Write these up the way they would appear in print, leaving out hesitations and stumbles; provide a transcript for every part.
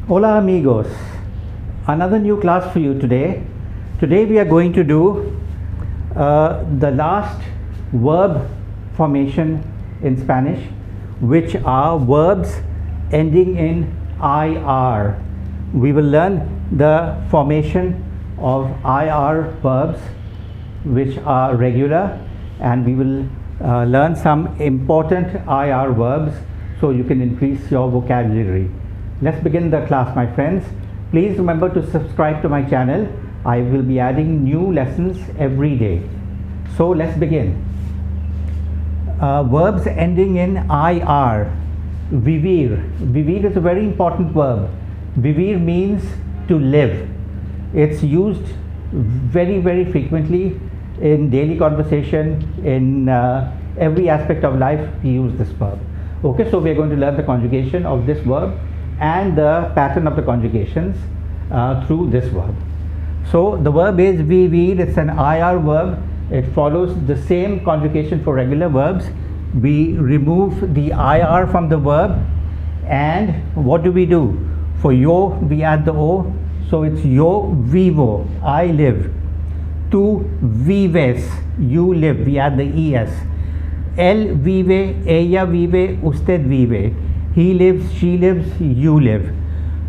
Hola amigos, another new class for you today. Today we are going to do the last verb formation in Spanish, which are verbs ending in IR. We will learn the formation of IR verbs which are regular, and we will learn some important IR verbs so you can increase your vocabulary. Let's begin the class, my friends. Please remember to subscribe to my channel. I will be adding new lessons every day. So let's begin. Verbs ending in IR. Vivir. Vivir is a very important verb. Vivir means to live. It's used very frequently in daily conversation, in every aspect of life we use this verb. Okay, so we are going to learn the conjugation of this verb and the pattern of the conjugations through this verb. So the verb is vivir. It's an IR verb. It follows the same conjugation for regular verbs. We remove the IR from the verb, and what do? For yo we add the O, so it's yo vivo, I live. Tu vives, you live, we add the ES. Él vive, ella vive, usted vive. He lives, she lives, you live.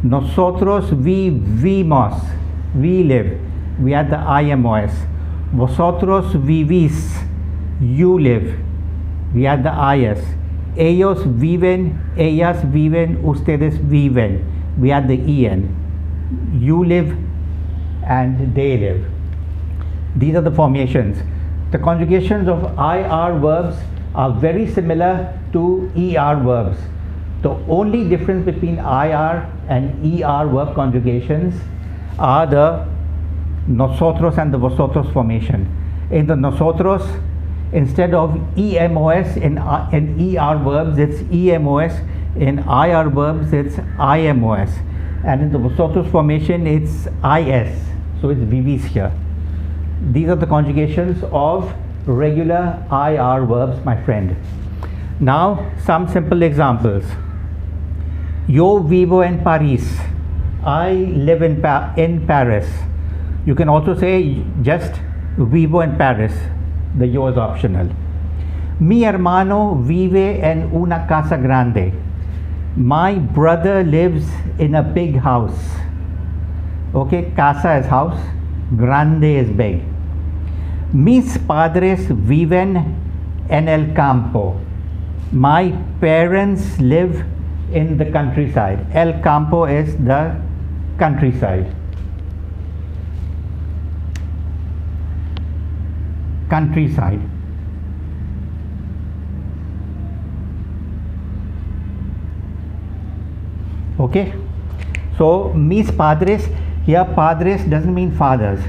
Nosotros vivimos, we live, we add the IMOS. Vosotros vivís, you live, we add the IS. Ellos viven, ellas viven, ustedes viven, we add the EN. You live and they live. These are the formations. The conjugations of IR verbs are very similar to ER verbs. The only difference between IR and ER verb conjugations are the nosotros and the vosotros formation. In the nosotros, instead of EMOS in ER verbs, it's EMOS. In IR verbs, it's IMOS. And in the vosotros formation, it's IS. So it's vivis here. These are the conjugations of regular IR verbs, my friend. Now, some simple examples. Yo vivo en París. I live in Paris. You can also say just vivo en Paris. The yo is optional. Mi hermano vive en una casa grande. My brother lives in a big house. Okay, casa is house, grande is big. Mis padres viven en el campo. My parents live in the countryside. El campo is the countryside. Countryside. Okay, so mis padres, here padres doesn't mean fathers.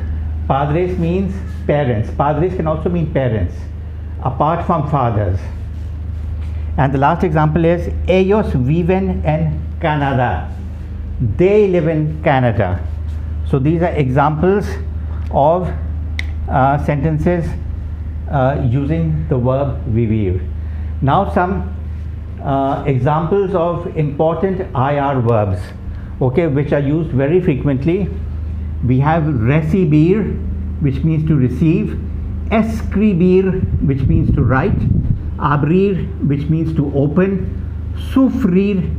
Padres means parents. Padres can also mean parents apart from fathers. And the last example is ellos viven en Canada. They live in Canada. So these are examples of sentences using the verb vivir. Now some examples of important IR verbs, okay, which are used very frequently. We have recibir, which means to receive, escribir, which means to write, abrir, which means to open, sufrir,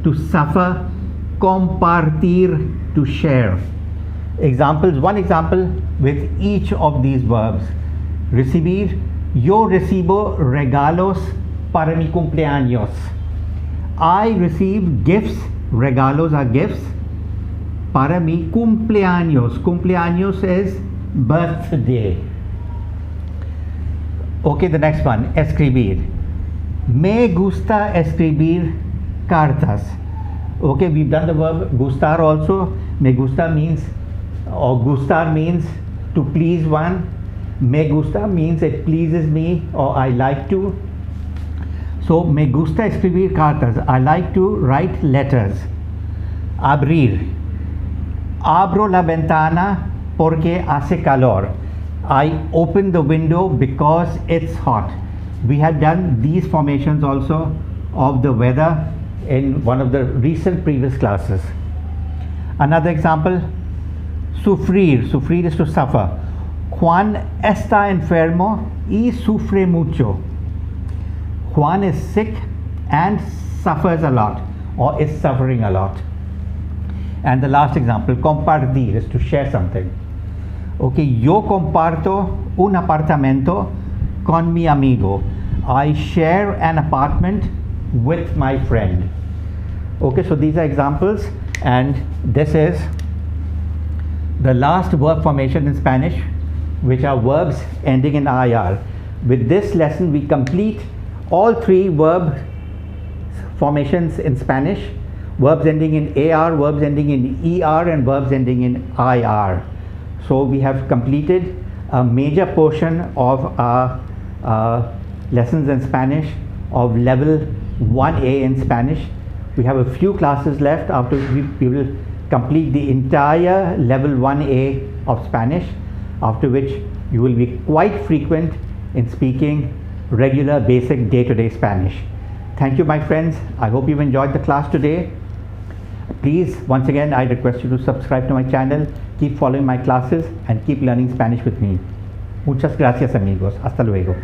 to suffer, compartir, to share. Examples, one example with each of these verbs. Recibir, yo recibo regalos para mi cumpleaños. I receive gifts, regalos are gifts, para mi cumpleaños. Cumpleaños is birthday. Okay, the next one, escribir. Me gusta escribir cartas. Okay, we've done the verb gustar also. Me gusta means, or gustar means to please one. Me gusta means it pleases me or I like to. So, me gusta escribir cartas. I like to write letters. Abrir. Abro la ventana porque hace calor. I open the window because it's hot. We had done these formations also of the weather in one of the recent previous classes. Another example, sufrir. Sufrir is to suffer. Juan está enfermo y sufre mucho. Juan is sick and suffers a lot, or is suffering a lot. And the last example, compartir, is to share something. Okay, yo comparto un apartamento con mi amigo. I share an apartment with my friend. Okay, so these are examples, and this is the last verb formation in Spanish, which are verbs ending in IR. With this lesson, we complete all three verb formations in Spanish: verbs ending in AR, verbs ending in ER, and verbs ending in IR. So we have completed a major portion of our lessons in Spanish of level 1A in Spanish. We have a few classes left, after we will complete the entire level 1A of Spanish, after which you will be quite frequent in speaking regular basic day-to-day Spanish. Thank you, my friends. I hope you've enjoyed the class today. Please, once again, I request you to subscribe to my channel, keep following my classes, and keep learning Spanish with me. Muchas gracias, amigos. Hasta luego.